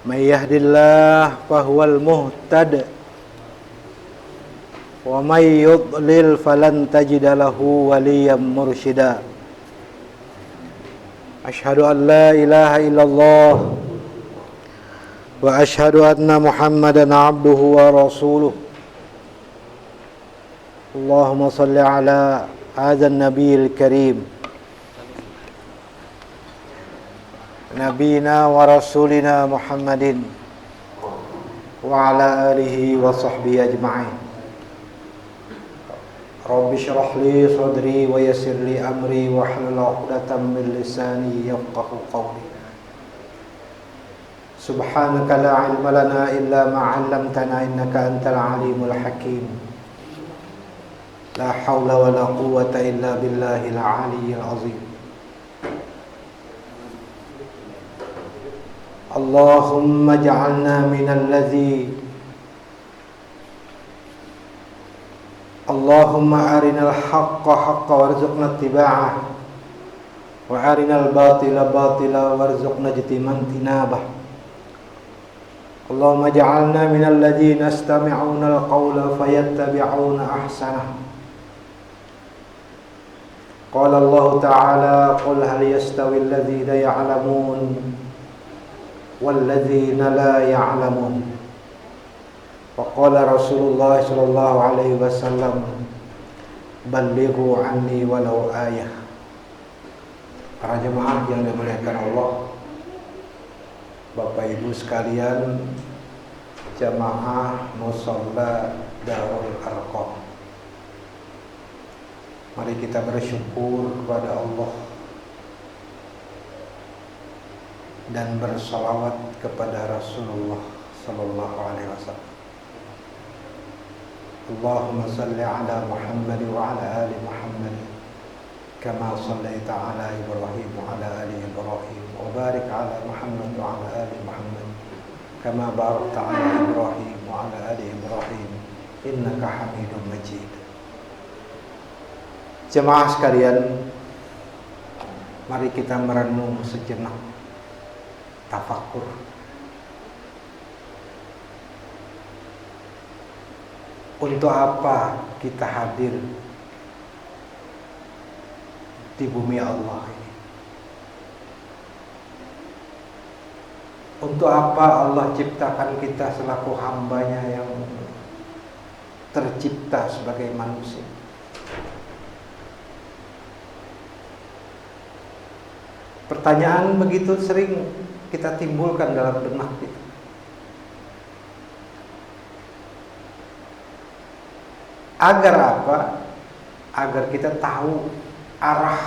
من يهد الله فهو المهتد ومن يضلل فلن تجد له وليا مرشدا أشهد أن لا إله إلا الله وأشهد أن محمدا عبده ورسوله اللهم صل على هذا النبي الكريم نبينا ورسولنا محمد وعلى آله وصحبه أجمعين رب اشرح لي صدري ويسر لي أمري واحلل عقدة من لساني يفقهوا قولي سبحانك لا علم لنا إلا ما علمتنا إنك أنت العليم الحكيم لا حول ولا قوة إلا بالله العلي العظيم اللهم اجعلنا من الذي اللهم أرنا الحق حقا وارزقنا اتباعه وأرنا الباطل باطلا وارزقنا اجتنابه اللهم اجعلنا من الذين يستمعون القول فيتبعون أحسنه قال الله تعالى قل هل يستوي الذين يعلمون والذين لا يعلمون وقال رسول الله صلى الله عليه وسلم بلغوا عني walau ayah. Para jemaah yang dimuliakan Allah, Bapak Ibu sekalian, jamaah Musalla Darul Arqam, mari kita bersyukur kepada Allah dan bersalawat kepada Rasulullah sallallahu alaihi wasallam. Allahumma salli ala Muhammad wa ala ali Muhammad kama sallaita ala Ibrahim wa ala ali Ibrahim wa barik ala Muhammad wa ala ali Muhammad kama barakta ala Ibrahim wa ala ali Ibrahim innaka Hamidum Majid. Jemaah sekalian, mari kita merenung sejenak, tafakur. Untuk apa kita hadir di bumi Allah ini? Untuk apa Allah ciptakan kita selaku hambanya yang tercipta sebagai manusia? Pertanyaan begitu sering kita timbulkan dalam benak kita. Agar apa? Agar kita tahu arah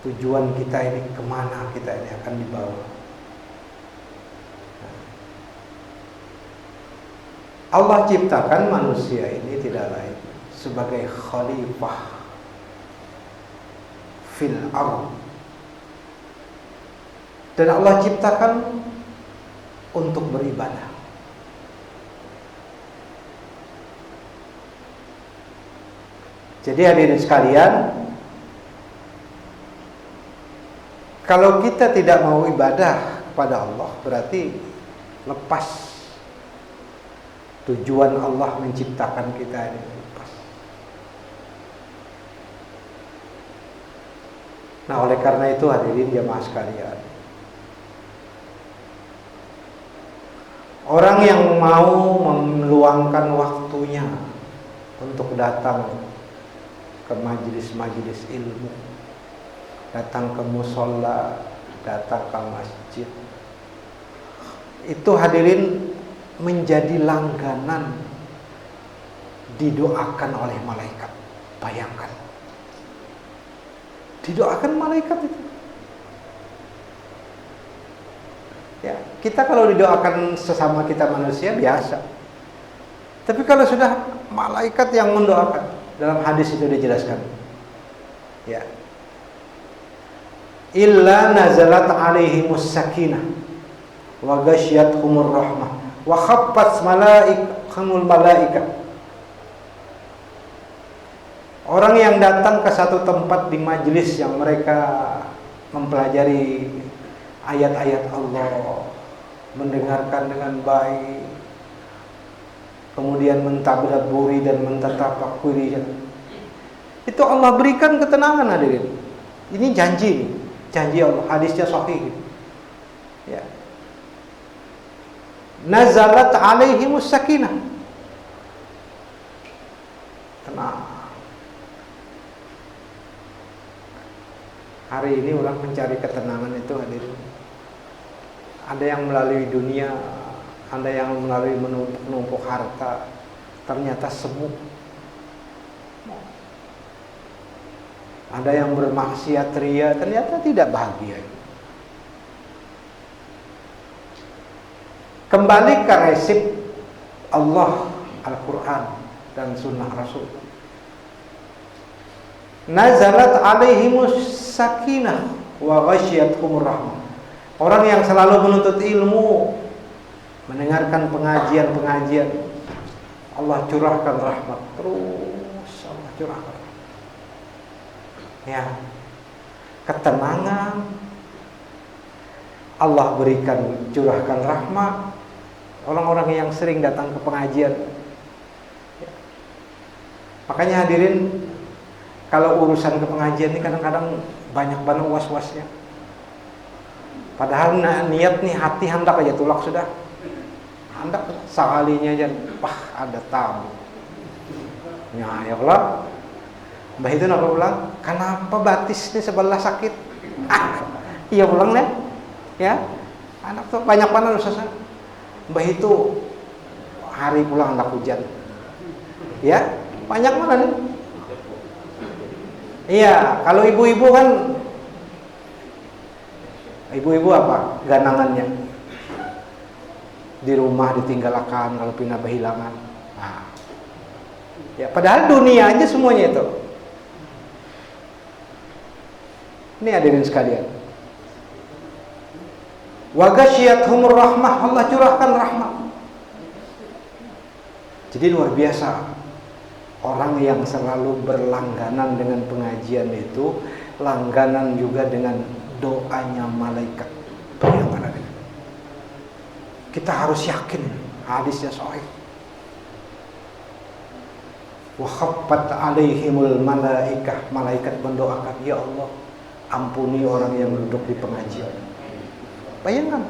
tujuan kita ini, kemana kita ini akan dibawa. Allah ciptakan manusia ini tidak lain sebagai khalifah fil ardh. Dan Allah ciptakan untuk beribadah. Jadi hadirin sekalian, kalau kita tidak mau ibadah kepada Allah, berarti lepas tujuan Allah menciptakan kita ini, lepas. Nah, oleh karena itu hadirin jemaah sekalian, orang yang mau meluangkan waktunya untuk datang ke majelis-majelis ilmu, datang ke musola, datang ke masjid, itu hadirin menjadi langganan didoakan oleh malaikat. Bayangkan, didoakan malaikat itu. Ya, kita kalau didoakan sesama kita manusia biasa. Tapi kalau sudah malaikat yang mendoakan, dalam hadis itu dijelaskan, ya, illa nazalat alaihimus sakinah wa ghasyiyatuhumur rahmah wa khaffat malaika. Orang yang datang ke satu tempat di majelis yang mereka mempelajari ayat-ayat Allah, mendengarkan dengan baik, kemudian mentadabburi dan mentatafakkuri. Itu Allah berikan ketenangan hadirin. Ini janji Allah, hadisnya sahih. Ya. Nazalat alaihimus sakinah. Tenang. Hari ini orang mencari ketenangan itu hadirin. Ada yang melalui dunia, ada yang melalui menumpuk harta, ternyata semu. Ada yang bermaksiat ria, ternyata tidak bahagia. Kembali ke resep Allah, Al-Quran dan Sunnah Rasul. Nazalat alaihimus sakinah wa ghasyiyatuhumur rahmah. Orang yang selalu menuntut ilmu, mendengarkan pengajian-pengajian, Allah curahkan rahmat terus, Allah curahkan. Ya, ketenangan Allah berikan, curahkan rahmat. Orang-orang yang sering datang ke pengajian. Ya. Makanya hadirin, kalau urusan ke pengajian ini kadang-kadang banyak banget was-wasnya. Padahal niat nih, hati hendak aja tulak sudah. Hendak sekalinya aja, ada tamu. Ya Allah. Mbah itu nak pulang, kenapa batis ini sebelah sakit? Iya pulang deh. Ya. Anak tuh banyak banget usaha. Mbah itu hari pulang hendak hujan. Ya, banyak mana nih? Iya, kalau ibu-ibu kan, ibu-ibu apa? Ganangannya di rumah ditinggalkan kalau pindah kehilangan. Nah, ya padahal dunia aja semuanya itu. Ini hadirin sekalian. Wa ghasyiyatuhumur rahmah, Allah curahkan rahmat. Jadi luar biasa. Orang yang selalu berlangganan dengan pengajian itu, langganan juga dengan doanya malaikat. Bayangkan ada. Kita harus yakin hadisnya sahih. Wa khaffat alaihimul malaikah, malaikat mendoakan, ya Allah, ampuni orang yang duduk di pengajian. Bayangkan.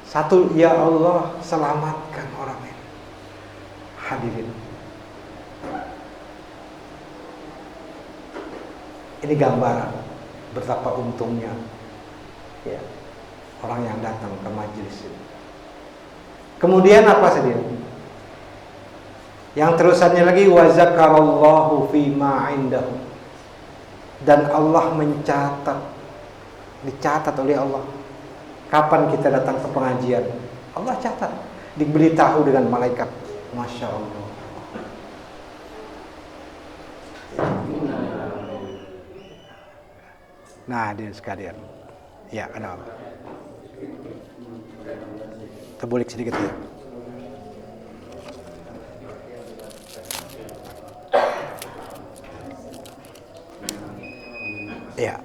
Satu, ya Allah, selamatkan orang ini. Hadirin. Ini gambaran betapa untungnya ya, orang yang datang ke majelis ini. Kemudian apa saja? Yang terusannya lagi, wa zakarallahu fima indahu. Dan Allah mencatat, dicatat oleh Allah. Kapan kita datang ke pengajian? Allah catat, diberitahu dengan malaikat. Masya Allah. Nah, hadirin sekalian. Ya, ada apa? Terbulik sedikit ya. Ya.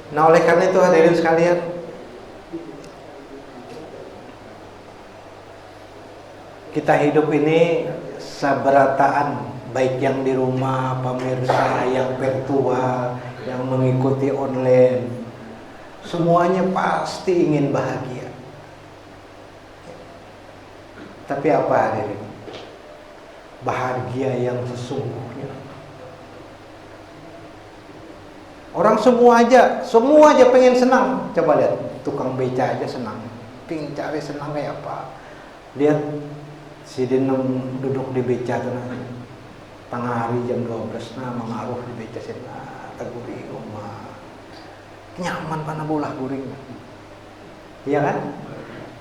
Nah, oleh karena itu hadirin sekalian, kita hidup ini seberataan, baik yang di rumah, pemirsa, yang virtual, yang mengikuti online, semuanya pasti ingin bahagia. Tapi apa hadirin? Bahagia yang sesungguhnya. Orang semua aja pengen senang. Coba lihat, tukang beca aja senang. Pengen cari senang kayak apa? Lihat si Dinem duduk di beca tuh nanti. Tengah hari jam 12 nah mengaruh di beca sana, teguri rumah. Nyaman pana bolah guring. Iya kan?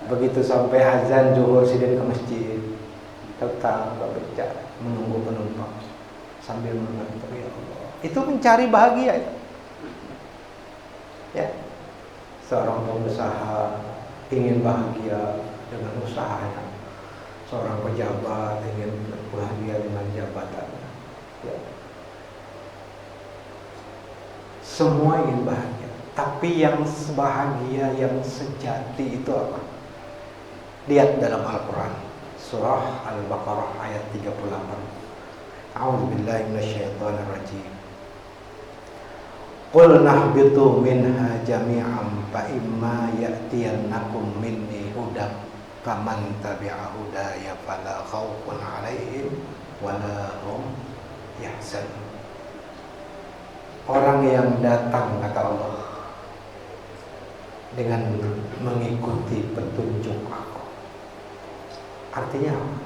Begitu sampai azan zuhur sidin ke masjid, tetap ke beca menunggu penumpang sambil mengantuk, ya Allah. Itu mencari bahagia itu. Ya, seorang pengusaha ingin bahagia dengan usahanya, seorang pejabat ingin bahagia dengan jabatannya. Ya. Semua ingin bahagia, tapi yang bahagia yang sejati itu apa? Lihat dalam Al-Quran, surah Al-Baqarah ayat 38. A'udzubillahi minasyaitonir rajim. Qul nahbitu minha jami'an fa imma ya'tiyannakum minni hudan faman tabi'a hudaya fala khaufun 'alaihim wala hum yahzanun. Orang yang datang, kata Allah, dengan mengikuti petunjuk aku. Artinya apa?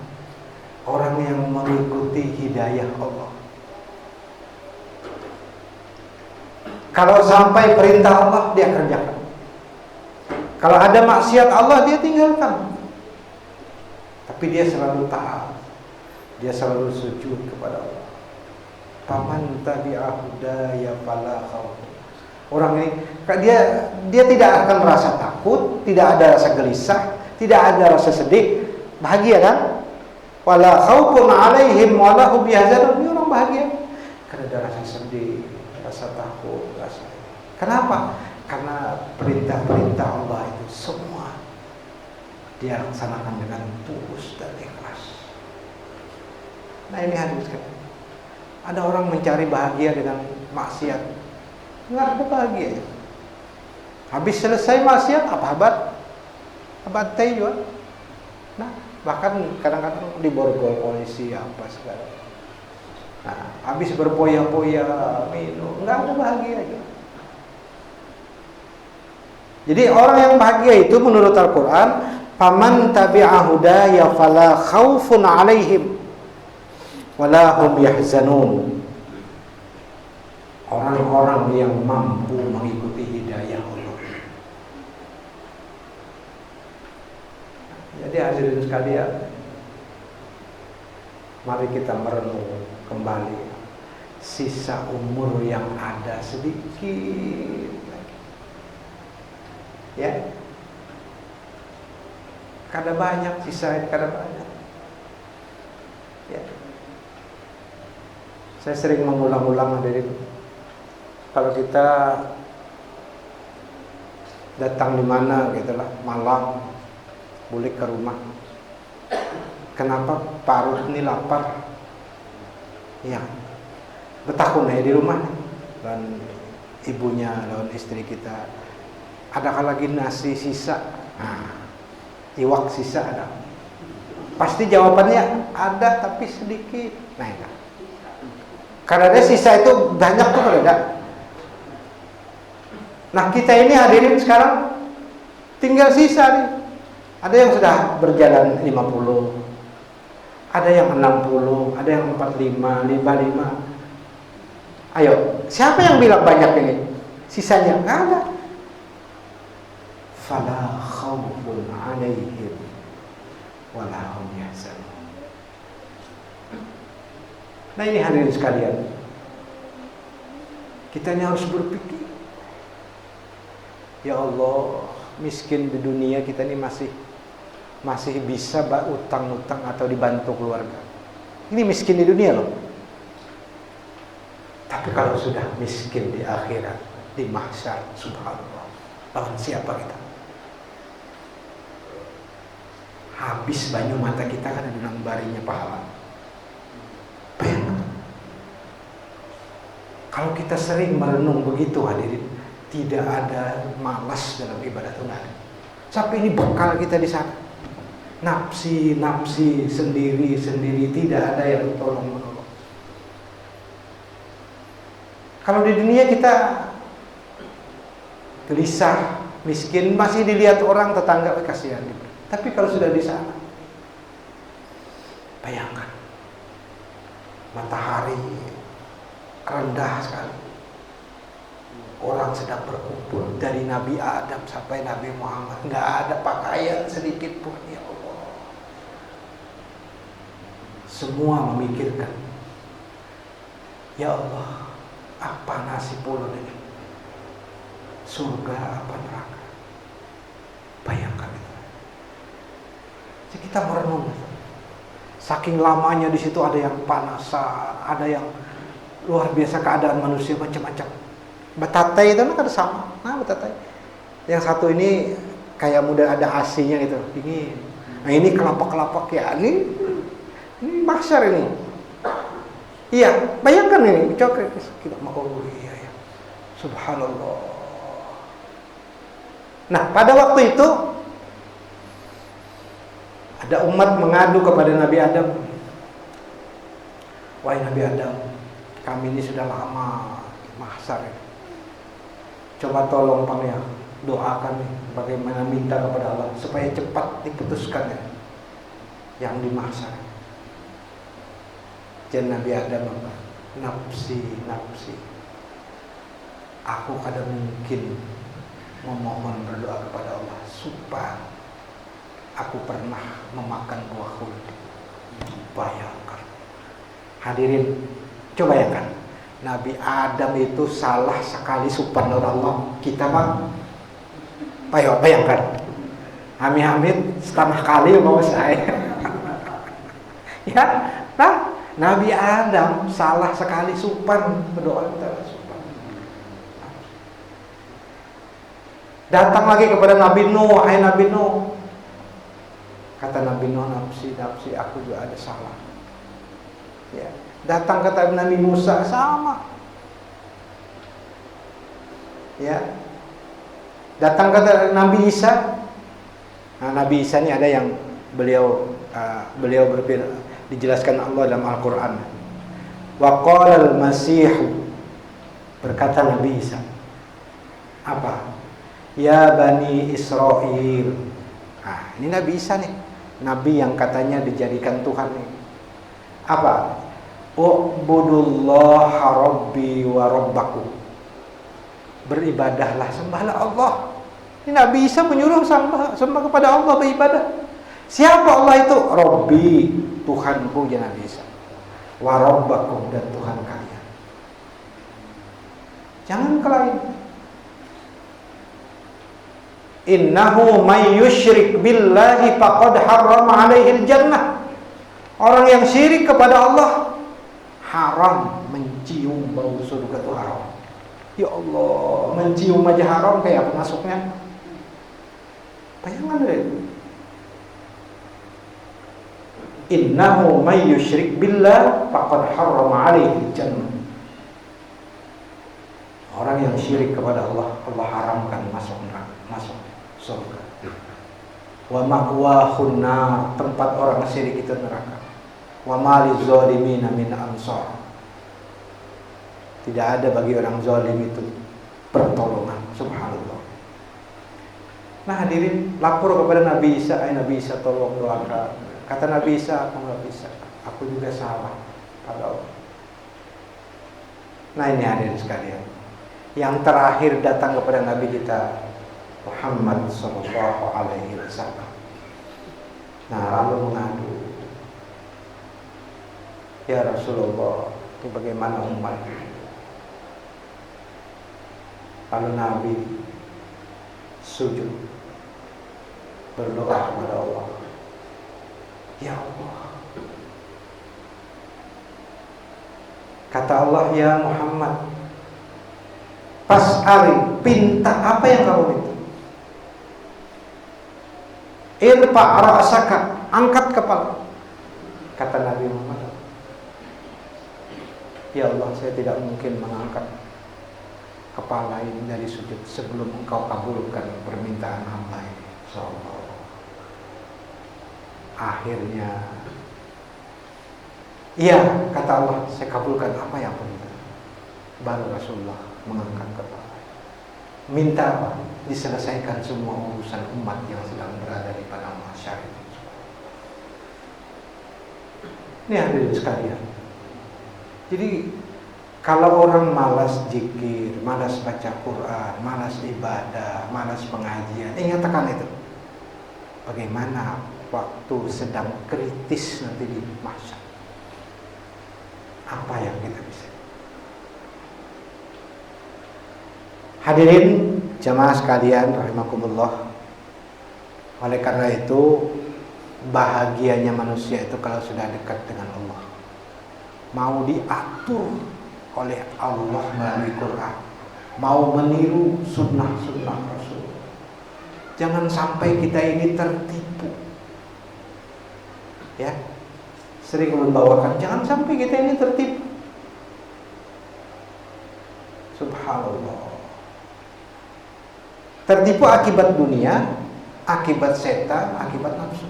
Orang yang mengikuti hidayah Allah. Kalau sampai perintah Allah, dia kerjakan. Kalau ada maksiat Allah, dia tinggalkan. Tapi dia selalu taat. Dia selalu sujud kepada Allah. Faman tabi'a hudaya fala khauf. Orang ini dia tidak akan merasa takut, tidak ada rasa gelisah, tidak ada rasa sedih, bahagia kan? Wala khaufun 'alaihim wala hum yahzanun. Ini orang bahagia. Karena ada rasa sedih, rasa takut, rasa. Kenapa? Karena perintah-perintah Allah itu semua dia laksanakan dengan tulus dan ikhlas. Nah, ini hadis kan. Ada orang mencari bahagia dengan maksiat, nggak ada bahagia. Habis selesai maksiat apa abad juga. Nah, bahkan kadang-kadang diborgol polisi apa segala. Nah, habis berpoya-poya minum, nggak ada bahagia juga. Jadi orang yang bahagia itu menurut Al-Quran, faman tabi'a hudaya fala khaufun 'alaihim wala hum yahzanun. Orang-orang yang mampu mengikuti hidayah Allah. Jadi hadirin sekalian, mari kita merenung kembali. Sisa umur yang ada sedikit lagi. Ya, kada banyak sisa, kada banyak. Ya. Saya sering mengulang-ulang dari kalau kita datang di mana gitulah malam, boleh ke rumah. Kenapa parut ini lapar? Ya, betahun ya di rumah dan ibunya lawan istri kita. Adakah lagi nasi sisa? Nah, iwak sisa ada. Pasti jawabannya ada tapi sedikit. Nah, itu. Karena ada sisa itu banyak tuh kalau ada. Nah, kita ini hadirin sekarang tinggal sisa nih. Ada yang sudah berjalan 50, ada yang 60, ada yang 45, 55. Ayo, siapa yang bilang banyak ini? Sisanya nggak ada. Fala khaufun 'alaihim wala hum yahzanun. Nah, ini hadirin sekalian, kita ini harus berpikir, ya Allah, miskin di dunia kita ini masih bisa utang-utang atau dibantu keluarga. Ini miskin di dunia loh. Tapi kalau sudah miskin di akhirat, di mahsyar, subhanallah, lawan siapa kita? Habis banyu mata kita kan ada barinya pahala. Bayangkan. Kalau kita sering merenung begitu hadirin, tidak ada malas dalam ibadah Tuhan. Sampai ini bekal kita di sana. Nafsi sendiri tidak ada yang tolong menolong. Kalau di dunia kita gelisah, miskin, masih dilihat orang tetangga kasihan. Tapi kalau sudah di sana, bayangkan matahari rendah sekali. Orang sedang berkumpul dari Nabi Adam sampai Nabi Muhammad, nggak ada pakaian sedikit pun, ya Allah. Semua memikirkan, ya Allah, apa nasib ulun ini? Surga apa neraka? Bayangkan itu. Jadi kita merenung. Saking lamanya di situ ada yang panasan, ada yang luar biasa keadaan manusia macam-macam. Betatai itu kan ada sama. Nah, betatai. Yang satu ini kayak mudah ada AC-nya gitu, dingin. Nah, ini kelapa-kelapa ya, ini mahsyar ini. Iya, bayangkan ini, coba kita mau, oh iya ya. Subhanallah. Nah, pada waktu itu ada umat mengadu kepada Nabi Adam. Wahai Nabi Adam, kami ini sudah lama mahsyar ya. Coba tolong panggil, doakan nih, bagaimana minta kepada Allah supaya cepat diputuskan ya yang di mahsyar. Dan Nabi Adam apa? Nafsi, nafsi. Aku kadang mungkin memohon berdoa kepada Allah supaya aku pernah memakan buah khuld. Bayangkan. Hadirin, coba bayangkan. Nabi Adam itu salah sekali subhanallah. Kita bang, ayo bayangkan. Hamid setengah kali mau saya. Ya, nah Nabi Adam salah sekali subhan berdoa kepada subhan. Datang lagi kepada Nabi Nuh, hai Nabi Nuh. Kata Nabi Nuh, nafsi, nafsi, aku juga ada salah. Ya. Datang kata Nabi Musa, sama. Ya. Datang kata Nabi Isa. Nah, Nabi Isa ini ada yang beliau dijelaskan Allah dalam Al-Quran. Wa qala al-Masih, berkata Nabi Isa, apa? Ya Bani Israel. Nah, ini Nabi Isa nih, Nabi yang katanya dijadikan Tuhan nih. Apa? U'budullaha rabbi wa rabbakum. Beribadahlah, sembahlah Allah. Ini Nabi Isa menyuruh sembah kepada Allah, beribadah. Siapa Allah itu? Rabbi, Tuhanku, ya Nabi Isa. Wa rabbakum, dan Tuhan kalian. Jangan ke lain. Innahu may yusyrik billahi faqad harrama alaihi jannah. Orang yang syirik kepada Allah haram, mencium bau surga itu haram. Ya Allah, mencium aja haram, kayak apa masuknya? Bayangkan deh. Innahu may yusyrik billah faqad harrama alaihi jannah. Orang yang syirik kepada Allah, Allah haramkan masuk neraka, masuk surga. Wa ma'wahun nar, tempat orang syirik itu neraka. Wa ma lizzalimin min ansar. Tidak ada bagi orang zalim itu pertolongan. Subhanallah. Nah, hadirin, lapor kepada Nabi Isa, Nabi Isa tolong doakan. Kata Nabi Isa, aku nggak bisa, aku juga salah pada Allah. Nah, ini hadirin sekalian, yang terakhir datang kepada Nabi kita Muhammad sallallahu alaihi wasallam. Nah, lalu mengadu, ya Rasulullah, itu bagaimana umat? Lalu Nabi sujud, berdoa kepada Allah. Ya Allah, kata Allah, ya Muhammad, fas'ali, pinta apa yang kamu minta. Irfa' ra'saka, angkat kepala. Kata Nabi Muhammad, ya Allah, saya tidak mungkin mengangkat kepala ini dari sujud sebelum engkau kabulkan permintaan hamba ini. Akhirnya, iya, kata Allah, saya kabulkan apa yang aku minta. Baru Rasulullah mengangkat kepala. Minta apa? Diselesaikan semua urusan umat yang sedang berada di padang mahsyar itu. Ini hadirin sekalian. Jadi kalau orang malas zikir, malas baca Quran, malas ibadah, malas pengajian, ingatkan itu. Bagaimana waktu sedang kritis nanti di mahsyar? Apa yang kita bisa? Hadirin jamaah sekalian rahimakumullah. Oleh karena itu, bahagianya manusia itu kalau sudah dekat dengan Allah. Mau diatur oleh Allah melalui Quran, mau meniru sunnah-sunnah Rasul. Jangan sampai kita ini tertipu. Ya, sering membawakan, jangan sampai kita ini tertipu. Subhanallah. Tertipu akibat dunia, akibat setan, akibat nafsu.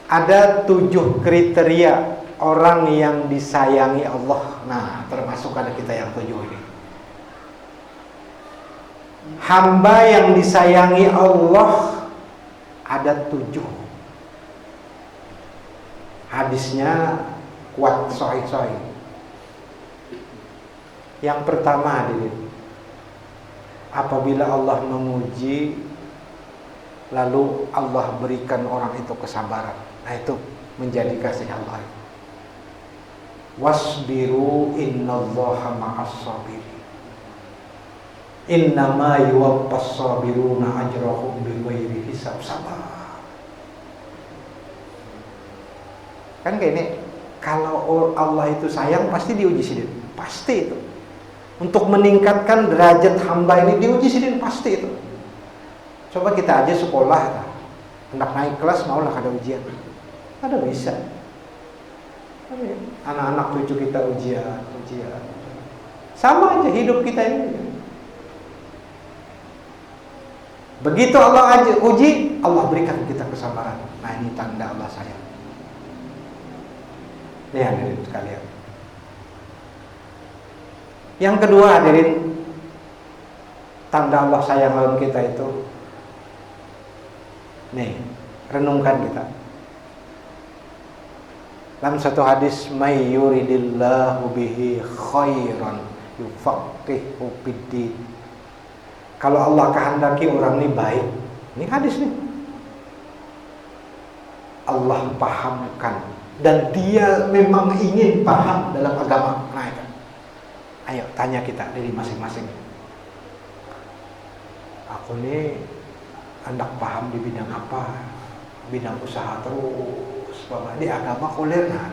Ada 7 kriteria orang yang disayangi Allah. Nah, termasuk ada kita yang 7 ini. Hamba yang disayangi Allah ada 7. Hadisnya kuat, sahih. Yang pertama hadirin, apabila Allah memuji, lalu Allah berikan orang itu kesabaran. Nah, itu menjadi kasih Allah. Wasbiru innallaha ma'as-sabirin. Innama yuwaffas sabiruna ajrahum bighairi hisab. Sabar. Kan kayak ini, kalau Allah itu sayang pasti diuji sidin. Pasti itu. Untuk meningkatkan derajat hamba ini diuji sidin, pasti itu. Coba kita aja sekolah, anak naik kelas maulah ada ujian. Ada bisa. Anak-anak cucu kita ujian. Sama aja hidup kita ini. Begitu Allah uji, Allah berikan kita kesabaran. Nah, ini tanda Allah sayang. Ini hadirin sekalian. Yang kedua hadirin, tanda Allah sayang dalam kita itu, nih, renungkan kita. Dalam satu hadis, may yuridillahu bihi khairan yufaqihu fiddin. Kalau Allah kehendaki orang ini baik, ini hadis nih, Allah pahamkan, dan dia memang ingin paham dalam agama. Nah, itu. Ayo tanya kita dari masing-masing. Aku nih hendak paham di bidang apa? Bidang usaha terus, Bapak, di agama kuliah.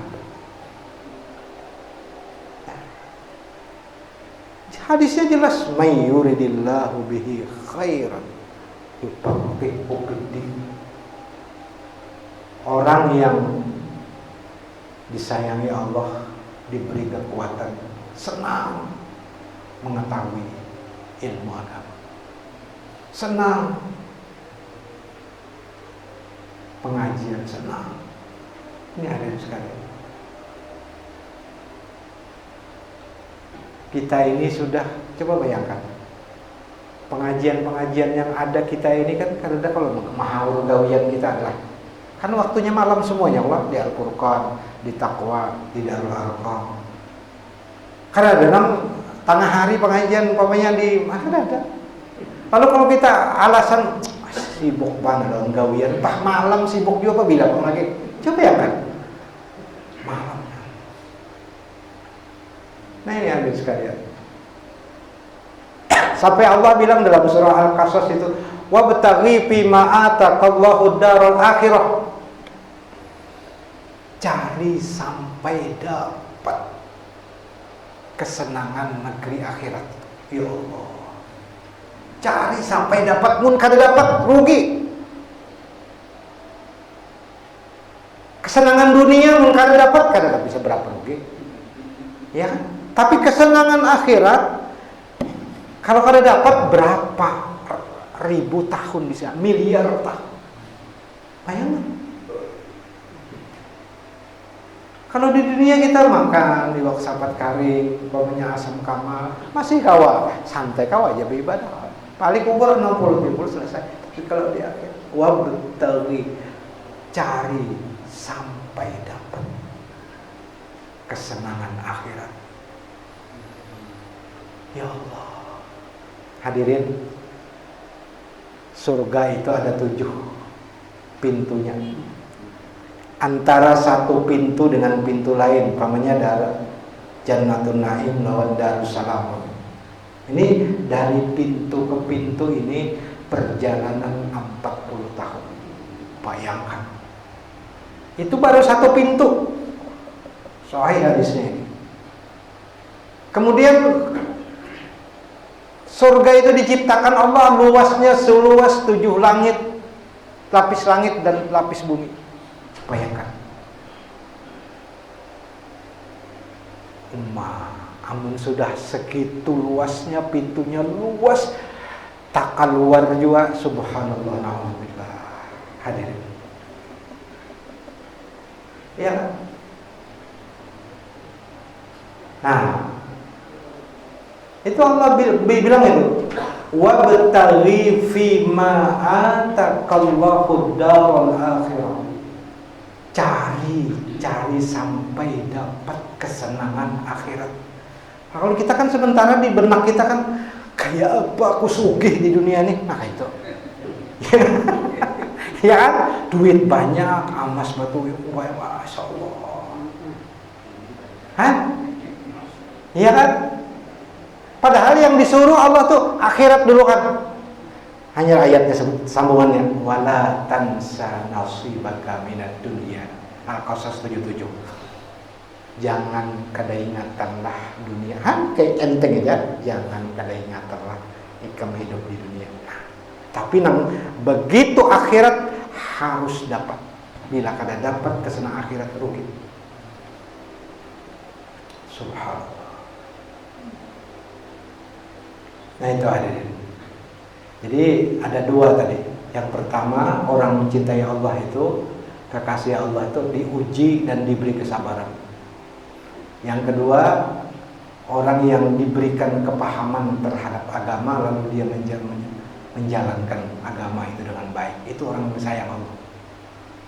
Hadisnya jelas, may yuridillahu bihi khairan yufaqihu fiddin. Orang yang disayangi Allah diberi kekuatan, senang mengetahui ilmu agama, senang pengajian, senang. Ini ada sekali. Kita ini sudah, coba bayangkan, pengajian-pengajian yang ada kita ini kan kadang kalau mahal gawian kita adalah kan waktunya malam semuanya, Allah di Al-Furqan, di Taqwa, di Darul Arqam. Kadang-kadang tengah hari pengajian umpamanya di mana ada. Lalu kalau kita alasan sibuk banget dong gawian, pak malam sibuk juga apa bilang lagi. Coba ya kan, malam. Nah, ini ambil sekalian. Sampai Allah bilang dalam surah Al-Qasas itu, wabtaghi fima ataqallahu daral akhirah. Cari sampai dapat kesenangan negeri akhirat. Ya Allah. Cari sampai dapat, mun kada dapat rugi. Kesenangan dunia mun kada dapat, kada bisa berapa rugi. Ya kan? Tapi kesenangan akhirat kalau kada dapat berapa ribu tahun bisa, miliar tahun. Bayangkan. Kalau di dunia kita makan di wak sapat kari, umpamanya asam kamal, masih kawa, santai kawa aja beribadah. Paling umur 60 selesai. Tapi kalau di akhir, wabtaghi, cari sampai dapat kesenangan akhirat. Ya Allah. Hadirin, surga itu ada 7 pintunya. Antara satu pintu dengan pintu lain, umpamanya dari Jannatun Naim lawan Darussalam. Ini dari pintu ke pintu ini perjalanan 40 tahun. Bayangkan. Itu baru satu pintu. Sahih hadisnya ini. Kemudian surga itu diciptakan Allah luasnya seluas 7 langit, lapis langit dan lapis bumi. Bayangkan. Amun sudah segitu luasnya, pintunya luas, tak keluar juga, subhanallah, na'udzubillah. Hadirin. Ya. Nah, itu Allah bilang itu, wabtaghi fima atakallahu daral akhirah. Cari sampai dapat kesenangan akhirat. Nah, kalau kita kan sementara di benak kita kan, kayak apa aku sugih di dunia ini? Nah itu. Ya kan? Duit banyak, emas batu, masya Allah. Hah? Iya kan? Padahal yang disuruh Allah tuh akhirat dulu kan. Hanya ayatnya sambungannya, wala tansa nasibaka minad dunya. Al-Qasas 77. Jangan kada ingatanlah dunia. Kayak enteng aja, jangan kada ingatanlah ikam hidup di dunia. Nah, tapi begitu akhirat harus dapat. Bila kada dapat kesenangan akhirat rugi. Subhanallah. Nah itu hadirin. Jadi ada dua tadi. Yang pertama, orang mencintai Allah itu, kekasih Allah itu diuji dan diberi kesabaran. Yang kedua, orang yang diberikan kepahaman terhadap agama lalu dia menjalankan agama itu dengan baik. Itu orang yang sayang Allah.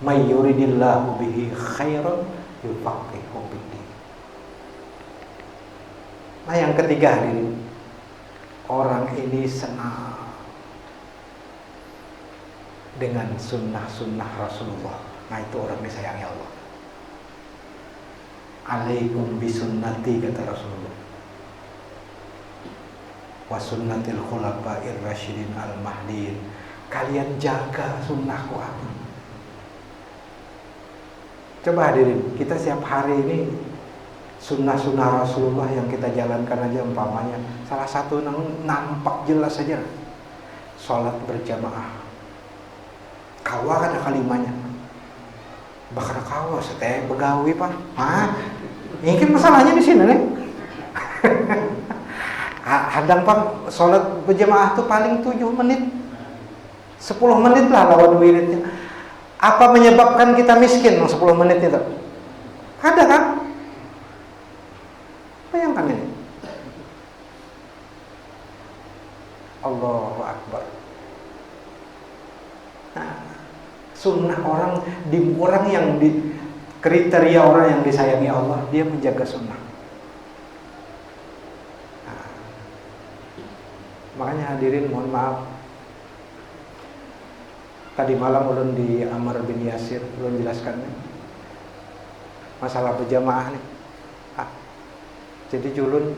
May yuridillahu bihi khairan yufaqihu fiddin. Nah yang ketiga ini, orang ini senang dengan sunnah-sunnah Rasulullah. Nah itu orang disayangi Allah. Alaikum bisunnati, kata Rasulullah, wa sunnatil khulafa'ir rasyidin al-mahdiin. Kalian jaga sunnahku aku. Coba hadirin, kita setiap hari ini sunnah-sunnah Rasulullah yang kita jalankan aja, umpamanya salah satu nampak jelas saja, sholat berjamaah. Kawa ada kalimanya, bakal kawa seteh begawi pak. Ini kan masalahnya di sini nih. Hadang pak sholat berjamaah tuh paling 7 menit, 10 menit lah lawan wiridnya. Apa menyebabkan kita miskin 10 menit itu? Ada kan? Bayangkan ini. Allahu Akbar. Nah, sunnah orang yang di kriteria orang yang disayangi Allah, dia menjaga sunnah. Nah, makanya hadirin mohon maaf, tadi malam ulun di Ammar bin Yasir ulun jelaskan masalah berjamaah nih. Jadi julun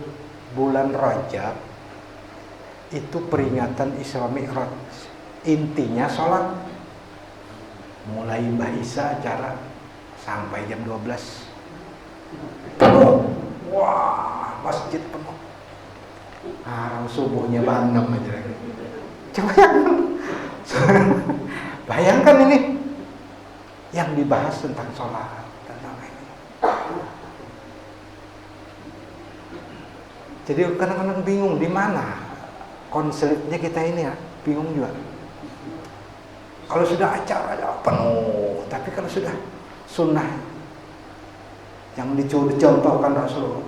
bulan Rajab itu peringatan Isra Mi'raj. Intinya sholat. Mulai Mbah Isa acara sampai jam 12 penuh. Wah, masjid penuh. Subuhnya bandem aja lagi. Coba bayangkan ini yang dibahas tentang sholat, tentang ini. Jadi kadang-kadang bingung di mana konselnya kita ini ya, bingung juga. Kalau sudah acara penuh, tapi kalau sudah sunnah yang dicontohkan Rasulullah.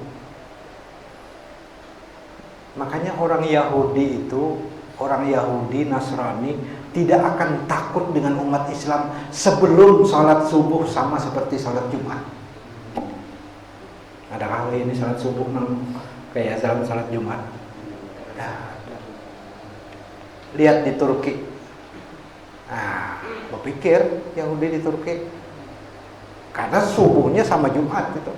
Makanya orang Yahudi Nasrani tidak akan takut dengan umat Islam sebelum sholat subuh sama seperti sholat Jumat. Ada kali ini sholat subuh kayak sholat Jumat. Lihat di Turki. Berpikir Yahudi di Turki karena subuhnya sama Jumat gitu.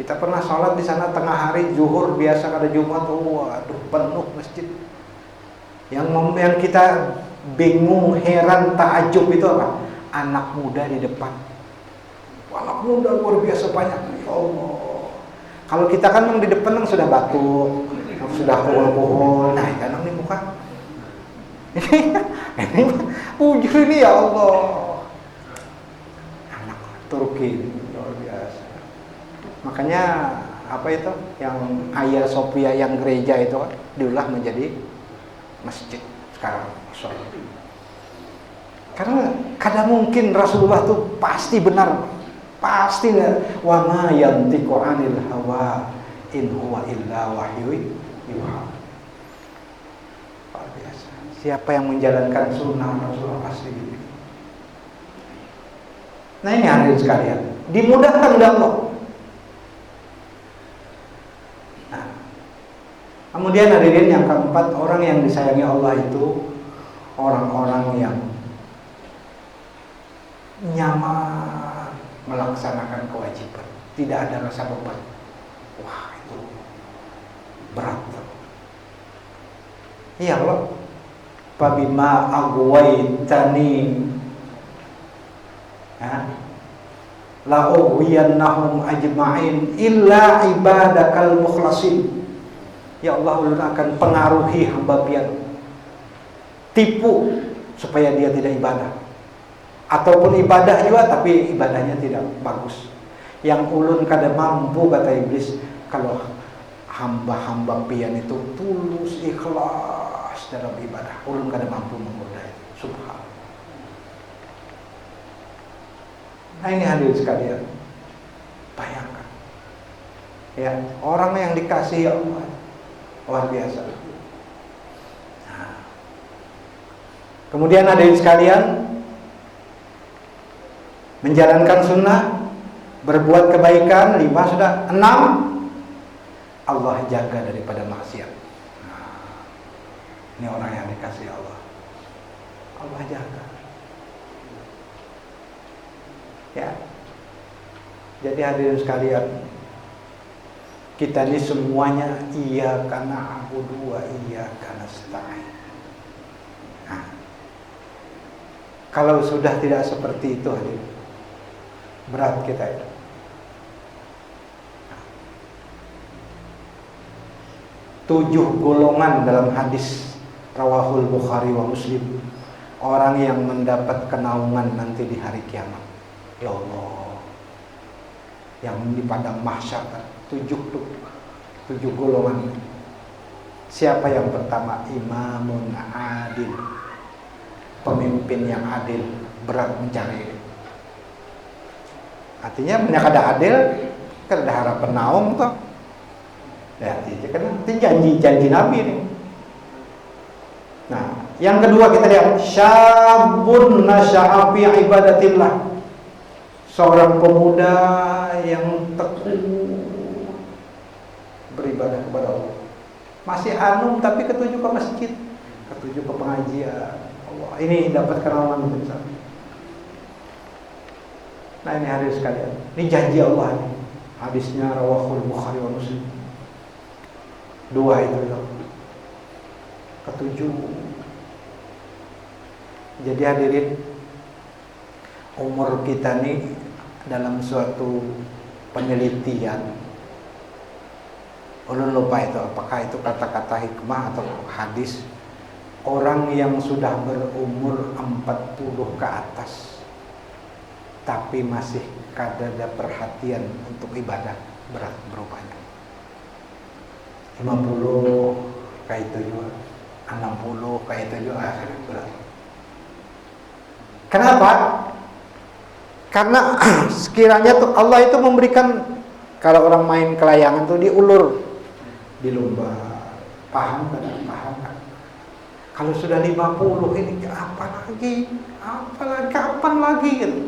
Kita pernah sholat di sana tengah hari zuhur biasa, kada Jumat, waduh penuh masjid. Yang kita bingung, heran, takjub itu apa? Anak muda di depan. Anak muda luar biasa banyak. Ya Allah. Kalau kita kan memang di depan sudah batuk, sudah kuhul-kuhul. Nah, kan di muka. Ini ujur ini ya Allah. Anak Turki luar biasa. Makanya apa itu yang Hagia Sophia yang gereja itu kan diolah menjadi masjid sekarang. Karena kadang mungkin Rasulullah tuh pasti benar. Pasti wa ma yantiqu 'anil hawa in huwa illa wahyu yuha. Luar biasa. Siapa yang menjalankan sunnah Rasulullah pasti gitu. Nah ini hadirin sekalian, dimudahkan oleh Allah. Nah, kemudian hadirin yang keempat, orang yang disayangi Allah itu orang-orang yang nyaman melaksanakan kewajiban, tidak ada rasa beban. Wah, itu berat. Ya Allah, fabima aghwaytani la ughwiyannahum ajma'in illa ibadakal mukhlasin. Ya Allah, ulun akan pengaruhi hamba pian, tipu supaya dia tidak ibadah, ataupun ibadah juga tapi ibadahnya tidak bagus. Yang ulun kada mampu, kata iblis, kalau hamba-hamba pian itu tulus ikhlas dalam ibadah, ulun kada mampu menggoda itu. Subhanallah. Nah ini hadirin sekalian, bayangkan ya, orang yang dikasihi Allah luar biasa. Nah, kemudian hadirin sekalian, menjalankan sunnah, berbuat kebaikan, 5 sudah. 6, Allah jaga daripada maksiat. Nah, ini orang yang dikasihi Allah, Allah jaga. Ya, jadi hadirin sekalian, kita ini semuanya iyyaka na'budu wa iyyaka nasta'in. Nah, kalau sudah tidak seperti itu hadirin, berat kita itu. 7 golongan dalam hadis rawahul Bukhari wa Muslim, orang yang mendapat kenaungan nanti di hari kiamat. Ya Allah, yang di padang mahsyar, 7 golongan. Siapa yang pertama? Imamun adil, pemimpin yang adil. Berat mencari. Artinya banyak ada adil, kan ada harapan naung toh. Ya, itu janji Nabi nih. Nah, yang kedua kita lihat syabun nasya'a fi ibadatillah. Seorang pemuda yang tekun beribadah kepada Allah. Masih anum tapi ketujuh ke masjid, ketujuh ke pengajian. Allah, ini dapat kenaungan besar. Nah ini hadis sekalian, ini janji Allah ini. Hadisnya rawahul Bukhari wa Muslim. 2 itu loh. Ketujuh. Jadi hadirin, umur kita nih dalam suatu penelitian, ulun lupa itu apakah itu kata-kata hikmah atau hadis, orang yang sudah berumur 40 ke atas tapi masih kada ada perhatian untuk ibadah, berat berupanya. 50 kayak itu juga, 60 kayak itu juga, berat. Kenapa? Karena sekiranya tuh Allah itu memberikan, kalau orang main kelayangan tuh diulur, dilomba, paham kan? Paham kan? Kalau sudah 50 ini apa lagi? Kapan lagi gitu.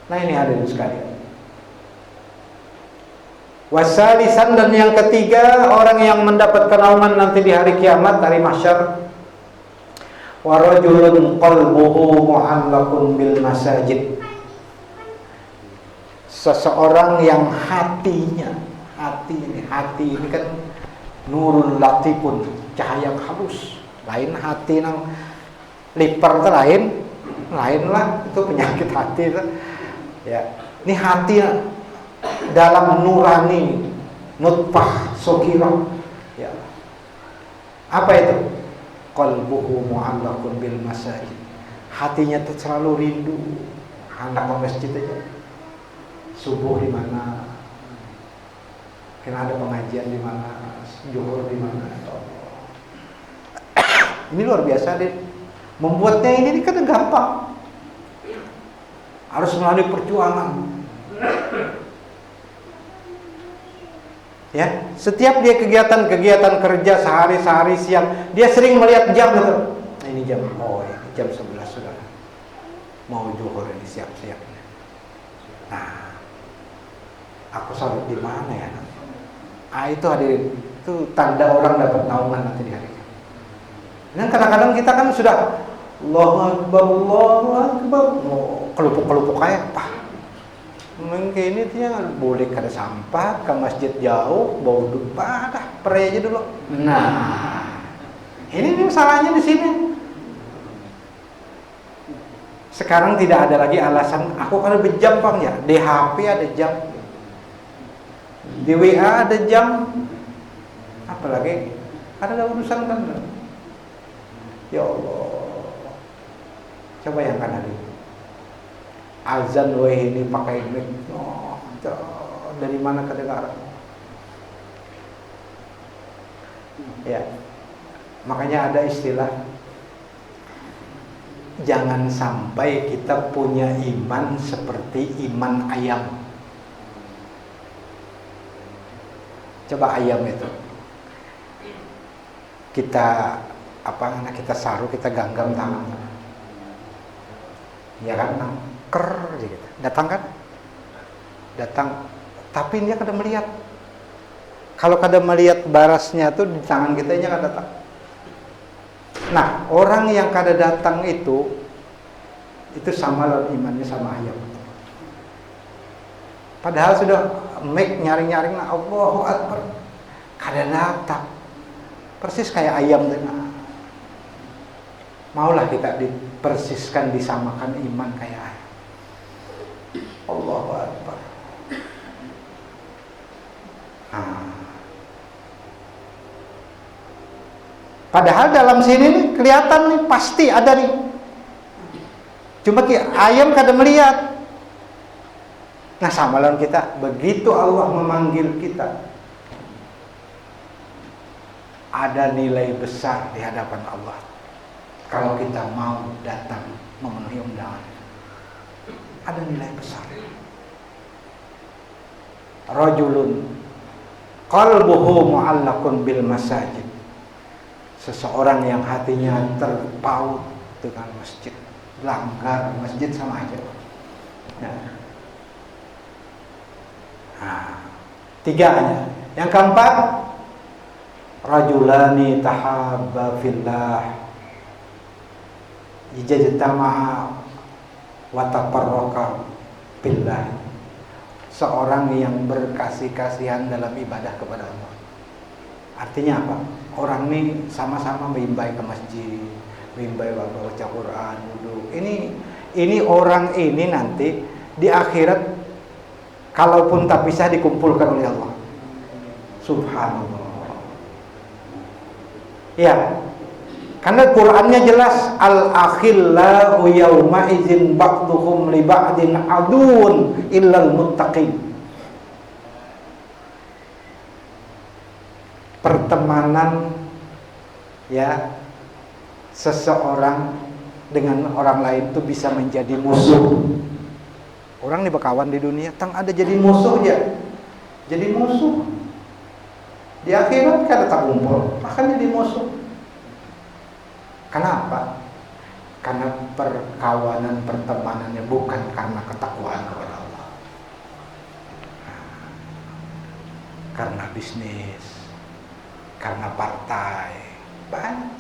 Nah ini hadirin sekalian. Wasalisan, dan yang ketiga, orang yang mendapat kenaungan nanti di hari kiamat, hari mahsyar, wa rajulun qalbuhu mu'allaqun bil masajid. Seseorang yang hati ini kan Nurul latifun, cahaya halus. Lain hati nang liper itu lain lah, itu penyakit hati itu. Ya, ini hati dalam nurani, nutfah sokirah. Ya. Apa itu? Qalbuhu mu'allaqun bil masajid. Hatinya tuh selalu rindu anak ke masjid aja. Subuh di mana? Kena ada pengajian di mana? Zuhur di mana? Ini luar biasa deh. Membuatnya ini kan gampang. Harus melalui perjuangan. Ya, setiap dia kegiatan kerja sehari siang, dia sering melihat jam gitu. Nah, ini jam, oh ini jam 11 sudah. Mau zuhur ini siap-siap. Nah, aku salat di mana ya? Itu hadirin, itu tanda orang dapat naungan nanti di hari. Dan kadang-kadang kita kan sudah Allahu Akbar, kelupuk-kelupuk kayak apa? Mungkin ini dia boleh kada sampah ke masjid jauh, bau dupa, dah pray aja dulu. Nah, ini masalahnya di sini. Sekarang tidak ada lagi alasan aku kada berjam bang ya. Di HP ada jam, di WA ada jam, apalagi ada urusan kan? Ya Allah, coba yang kan hari azan ini pakai mic, dari mana kedengaran? Ya, makanya ada istilah, jangan sampai kita punya iman seperti iman ayam. Coba ayam itu kita kita saru, kita genggam tangan, ya kan, gitu. Datang, tapi dia kada melihat. Kalau kada melihat barasnya tuh di tangan kita nya kada datang. Nah, orang yang kada datang itu sama lah imannya sama ayam. Padahal sudah nyaring-nyaring, Allahu Akbar, kada datang. Persis kayak ayam tuh. Maulah kita dipersiskan, disamakan iman kayak ayam. Allahu Akbar. Padahal dalam sini nih kelihatan nih, pasti ada nih. Cuma ayam kada melihat. Nah, sama lawan kita, begitu Allah memanggil kita, ada nilai besar di hadapan Allah. Kalau kita mau datang memenuhi undangan, ada nilai besar. Rajulun qalbuhu mu'allaqun bil masajid. Seseorang yang hatinya terpaut dengan masjid, langgar masjid sama aja. Nah, tiganya. Yang keempat, rajulani tahabba fillah ijtama'a wa tafarraqa fillah. Seorang yang berkasih-kasihan dalam ibadah kepada Allah. Artinya apa? Orang ini sama-sama mengimbai ke masjid, mengimbai baca Quran, wudu. Ini orang ini nanti di akhirat, kalaupun tak bisa dikumpulkan oleh Allah. Subhanallah. Ya, karena Qurannya jelas, al-akhillahu yawma idzin ba'duhum li ba'din adun illal muttaqin. Pertemanan ya seseorang dengan orang lain itu bisa menjadi musuh. Orang nih berkawan di dunia, tang ada jadi musuh ya. Jadi musuh. Di akhirat kan tak kumpul, akan jadi musuh. Kenapa? Karena perkawanan, pertemanannya bukan karena ketakwaan kepada Allah. Karena bisnis, karena partai, banyak.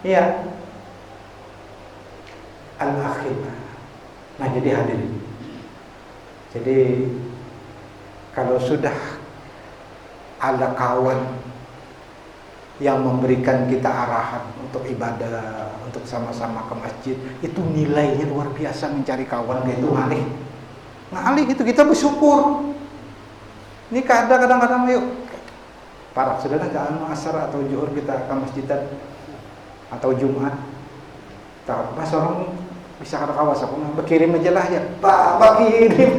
Iya. Al-akhirah. Nah, jadi hadirin. Jadi kalau sudah ada kawan yang memberikan kita arahan untuk ibadah, untuk sama-sama ke masjid, itu nilainya luar biasa. Mencari kawan kayak itu ngalih itu kita bersyukur. Ini kadang-kadang yuk para saudara jangan asar atau zuhur kita ke masjidan atau Jumat. Tak pas orang bisa kata kawas aku berkirim aja lah ya. Pak kirim.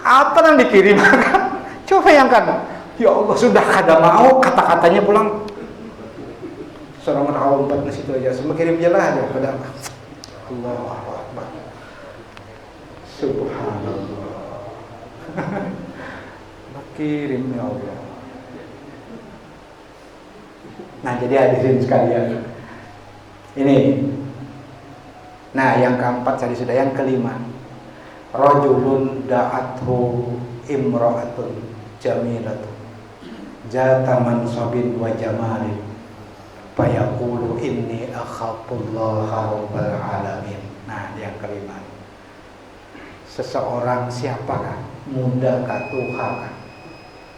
Apa yang dikirim? Coba bayangkan. Ya Allah sudah kada mau kata-katanya pulang. Seorang orang empat di situ aja. Semua kirim aja lah ya pada Allahu Akbar. Subhanallah. Kirim ya Allah. Nah, jadi hadirin sekalian. Ini. Nah, yang keempat tadi sudah, yang kelima. Rajulun da'athu imra'atun jamilatun zata mansabin wa jamalin fayaqulu inni akhafullaha rabbal alamin. Nah, yang kelima. Seseorang siapakah? Muda kah, tua kah?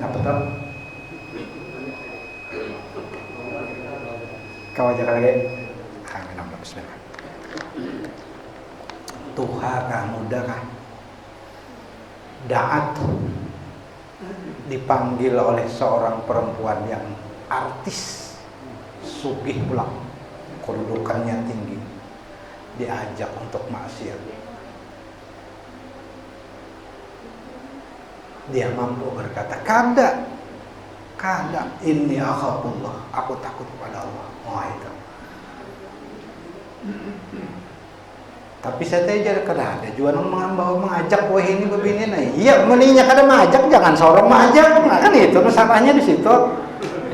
Nah, betul? Kau aja lagi. Amin. Bismillah. Tua kah, muda kah? Da'at dipanggil oleh seorang perempuan yang artis, sugih pula, kedudukannya tinggi, diajak untuk maksiat. Dia mampu berkata, kada, inni akhafullah, aku takut kepada Allah. Wah itu. Tapi saya aja kada ada juga mengajak wah ini begini nih. Iya, meninya kada mengajak, jangan sorong mengajak. Nah, kan itu masalahnya di situ.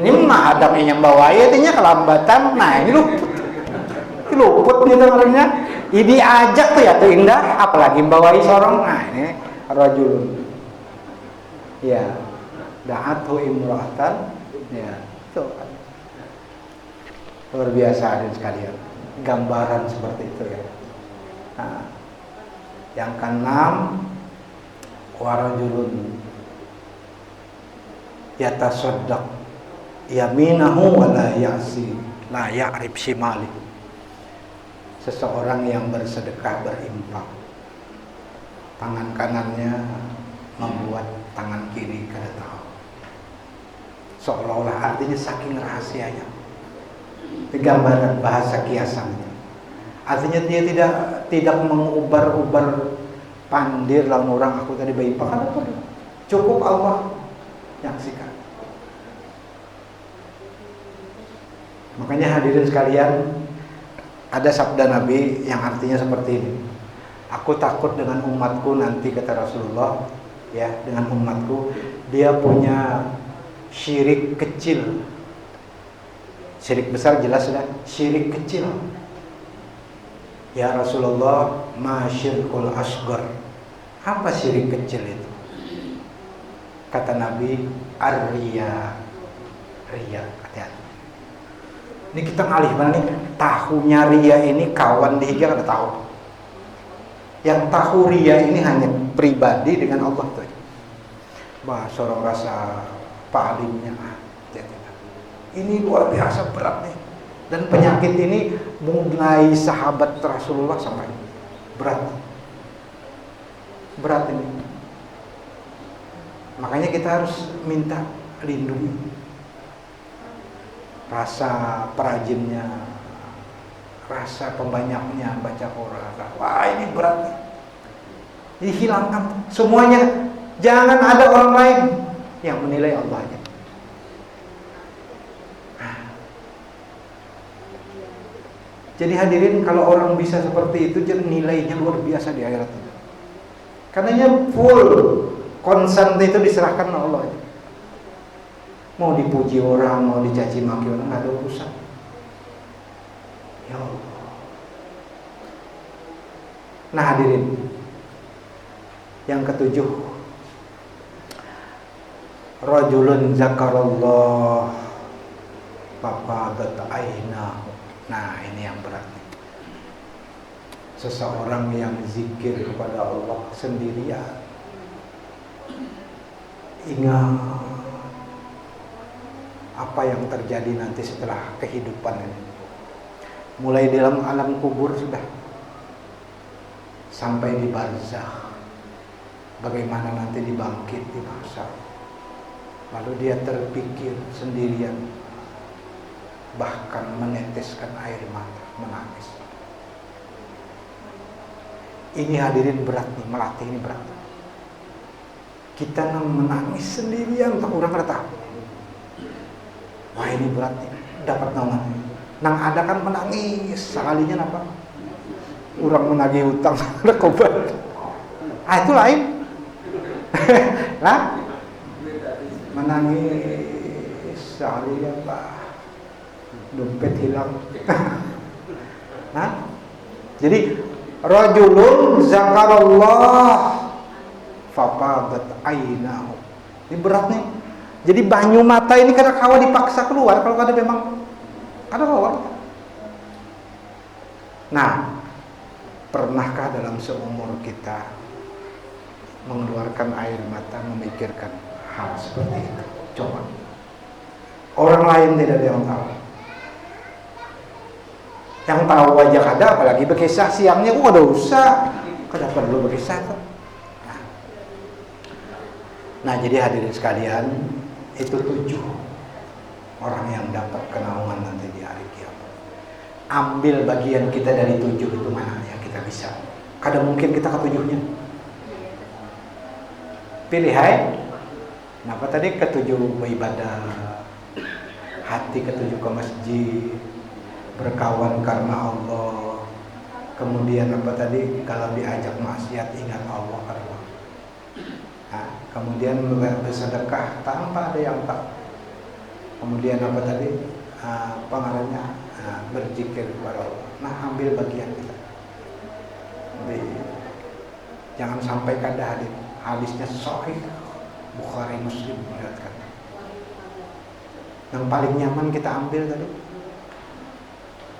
Ini mah ada yang bawa artinya kelambatan. Nah, ini luput nih teman-temannya. Ini ajak tuh ya tuh indah, apalagi bawai sorong. Nah, ini rajulun. Ya, da'athu imra'atan. Ya, itu kan. Luar biasa hadirin sekalian. Gambaran seperti itu ya. Nah, yang keenam, warajulun yatasaddaq yaminahu wa la ya'si la ya'rif shimali. Seseorang yang bersedekah, berinfak, tangan kanannya membuat tangan kiri kada tahu. Seolah-olah artinya saking rahasianya. Itu gambaran bahasa kiasannya. Artinya dia tidak mengubar-ubar pandir lawan orang aku tadi berinfak, kan apa? Cukup Allah nyaksikan. Makanya hadirin sekalian, ada sabda Nabi yang artinya seperti ini. Aku takut dengan umatku nanti, kata Rasulullah, ya, dengan umatku dia punya syirik kecil. Syirik besar jelas sudah, syirik kecil. Ya Rasulullah, ma syirkul asghar. Apa syirik kecil itu? Kata Nabi, ar-riya. Riya, hati-hati. Ini kita ngalih mana nih? Tahunya riya ini kawan di hijau ada tahu. Yang tahu riya ini hanya pribadi dengan Allah tuh. Bah, seorang rasa palimnya. Ini luar biasa berat nih. Dan penyakit ini mulai sahabat Rasulullah sampai berat ini. Makanya kita harus minta lindungi rasa perajinnya, rasa pembanyaknya baca Quran. Wah, ini berat nih. Dihilangkan semuanya. Jangan ada orang lain yang menilai Allah aja. Jadi hadirin, kalau orang bisa seperti itu, jadi nilainya luar biasa di akhirat. Karenanya full konsen itu diserahkan oleh Allah. Mau dipuji orang, mau dicaci maki orang, nggak ada urusan. Ya Allah. Nah hadirin, yang ketujuh, rajulun zakarallah fafadat ainahu. Nah ini yang berat. Seseorang yang zikir kepada Allah sendirian, ingat apa yang terjadi nanti setelah kehidupan ini. Mulai di dalam alam kubur sudah, sampai di barzakh, bagaimana nanti dibangkit di mahsyar. Lalu dia terpikir sendirian, bahkan meneteskan air mata, menangis. Ini hadirin berat nih, melatih ini berat. Kita menangis sendirian, tak orang kata. Wah ini berat nih, dapat naungan. Nang ada kan menangis, sekalinya apa? Orang menagih hutang, rekobar. Itu lain. Lah, menangis sekalinya apa? Dompet hilang. Nah, jadi rajulun zakarallah fafadat ainahu. Ini berat nih. Jadi banyu mata ini kadang kawa dipaksa keluar kalau kada memang ada kawa. Nah, pernahkah dalam seumur kita mengeluarkan air mata memikirkan hal seperti itu? Coba. Orang lain tidak ada yang tahu. Yang tahu aja kada, apalagi berkisah siangnya, ada usah. Kada perlu berkisah. Nah, jadi hadirin sekalian, itu 7 orang yang dapat kenaungan nanti di hari kiamat. Ambil bagian kita dari 7 itu mana yang kita bisa. Kadang mungkin kita ke-7-nya. Pilih hai. Kenapa tadi ke-7 beribadah, hati ke-7 ke masjid, berkawan karena Allah. Kemudian apa tadi? Kalau diajak maksiat ingat Allah karena. Nah, kemudian bersedekah tanpa ada yang tahu. Kemudian apa tadi? Pengarahnya berzikir kepada Allah. Nah, ambil bagian kita. Jangan sampai kada hadir. Hadisnya sahih, Bukhari Muslim melihatkan. Yang paling nyaman kita ambil tadi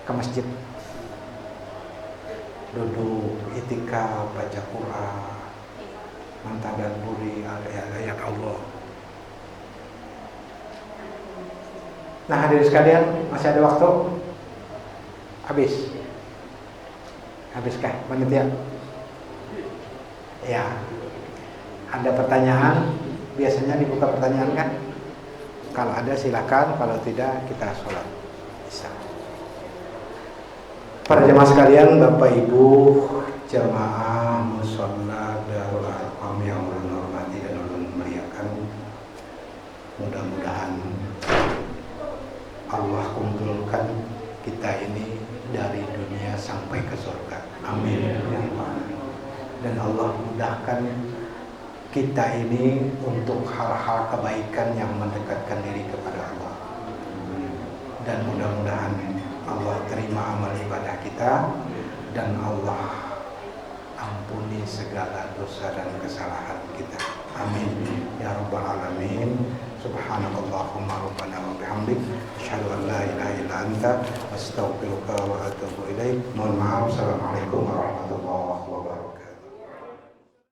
ke masjid, duduk itikaf, baca Quran, mentadabburi ayat Allah. Nah, hadirin sekalian, masih ada waktu? Habiskah panitia? Ya. Ada pertanyaan? Biasanya dibuka pertanyaan kan? Kalau ada silakan, kalau tidak kita sholat. Bisa. Para jemaah sekalian, Bapak Ibu, jemaah mushola Darul Arqam yang menghormati dan memuliakan, mudah-mudahan Allah kumpulkan kita ini dari dunia sampai ke surga. Amin. Dan Allah mudahkan kita ini untuk hal-hal kebaikan yang mendekatkan diri kepada Allah. Dan mudah-mudahan Allah terima amal ibadah kita dan Allah ampuni segala dosa dan kesalahan kita. Amin ya rabbal alamin. Subhanallahumma rabbana wa bihamdik, asyhadu an la ilaha illa anta, astaghfiruka wa atubu ilaik. Mohon maaf. Assalamualaikum warahmatullahi wabarakatuh.